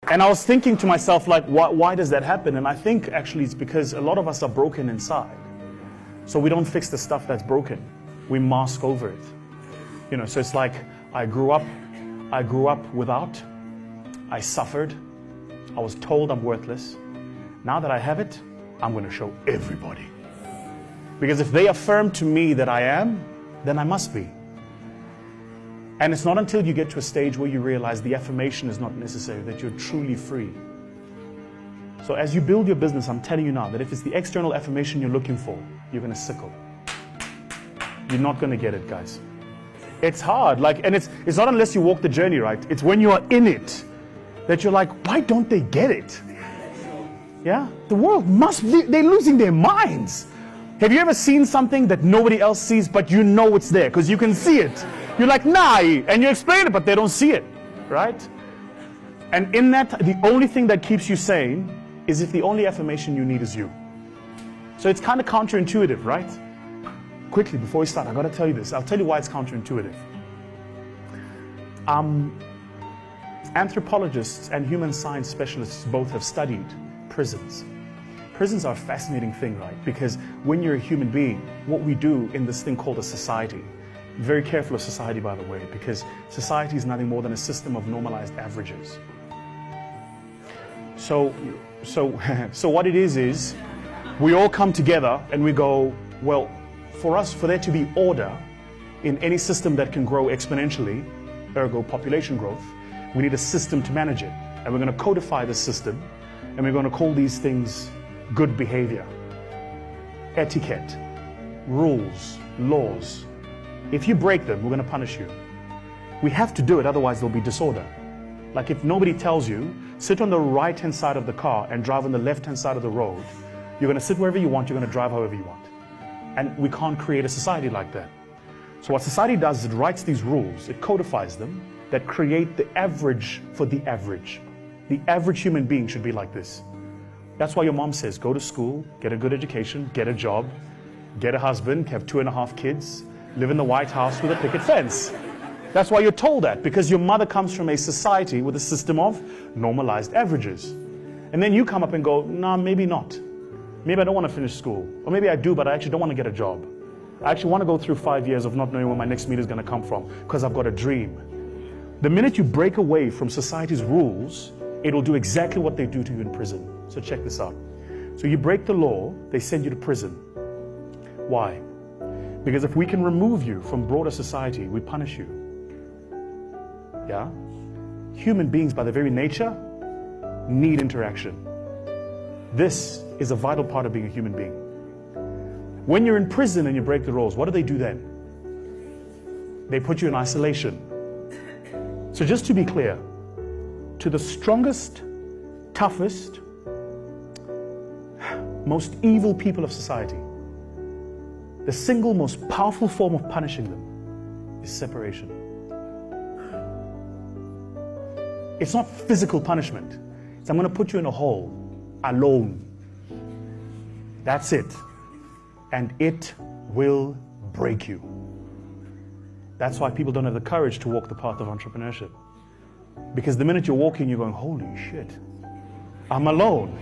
And I was thinking to myself, like, why does that happen? And I think actually it's because a lot of us are broken inside. So we don't fix the stuff that's broken. We mask over it. You know, so it's like I grew up without, I suffered, I was told I'm worthless. Now that I have it, I'm going to show everybody. Because if they affirm to me that I am, then I must be. And it's not until you get to a stage where you realize the affirmation is not necessary, that you're truly free. So as you build your business, I'm telling you now that if it's the external affirmation you're looking for, you're going to sickle. You're not going to get it, guys. It's hard. And it's not unless you walk the journey, right? It's when you are in it that you're like, why don't they get it? Yeah? The world they're losing their minds. Have you ever seen something that nobody else sees, but you know it's there because you can see it? You're like, nah, and you explain it, but they don't see it, right? And in that, the only thing that keeps you sane is if the only affirmation you need is you. So it's kind of counterintuitive, right? Quickly, before we start, I got to tell you this. I'll tell you why it's counterintuitive. Anthropologists and human science specialists both have studied prisons. Prisons are a fascinating thing, right? Because when you're a human being, what we do in this thing called a society, very careful of society, by the way, because society is nothing more than a system of normalized averages. So what it is we all come together and we go, well, for there to be order in any system that can grow exponentially, ergo population growth, we need a system to manage it. And we're going to codify the system, and we're going to call these things good behavior, etiquette, rules, laws. If you break them, we're going to punish you. We have to do it, otherwise there'll be disorder. Like if nobody tells you, sit on the right-hand side of the car and drive on the left-hand side of the road, you're going to sit wherever you want, you're going to drive however you want. And we can't create a society like that. So what society does is it writes these rules, it codifies them, that create the average for the average. The average human being should be like this. That's why your mom says, go to school, get a good education, get a job, get a husband, have 2.5 kids, live in the White House with a picket fence. That's why you're told that, because your mother comes from a society with a system of normalized averages. And then you come up and go, nah, maybe not. Maybe I don't want to finish school. Or maybe I do, but I actually don't want to get a job. I actually want to go through 5 years of not knowing where my next meal is going to come from, because I've got a dream. The minute you break away from society's rules, it'll do exactly what they do to you in prison. So check this out. So you break the law, they send you to prison. Why? Because if we can remove you from broader society, we punish you. Yeah? Human beings, by their very nature, need interaction. This is a vital part of being a human being. When you're in prison and you break the rules, what do they do then? They put you in isolation. So just to be clear, to the strongest, toughest, most evil people of society, the single most powerful form of punishing them is separation. It's not physical punishment. It's I'm going to put you in a hole, alone. That's it. And it will break you. That's why people don't have the courage to walk the path of entrepreneurship. Because the minute you're walking, you're going, holy shit, I'm alone.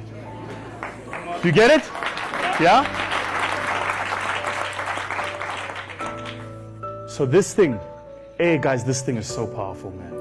Do you get it? Yeah? So this thing, hey guys, this thing is so powerful, man.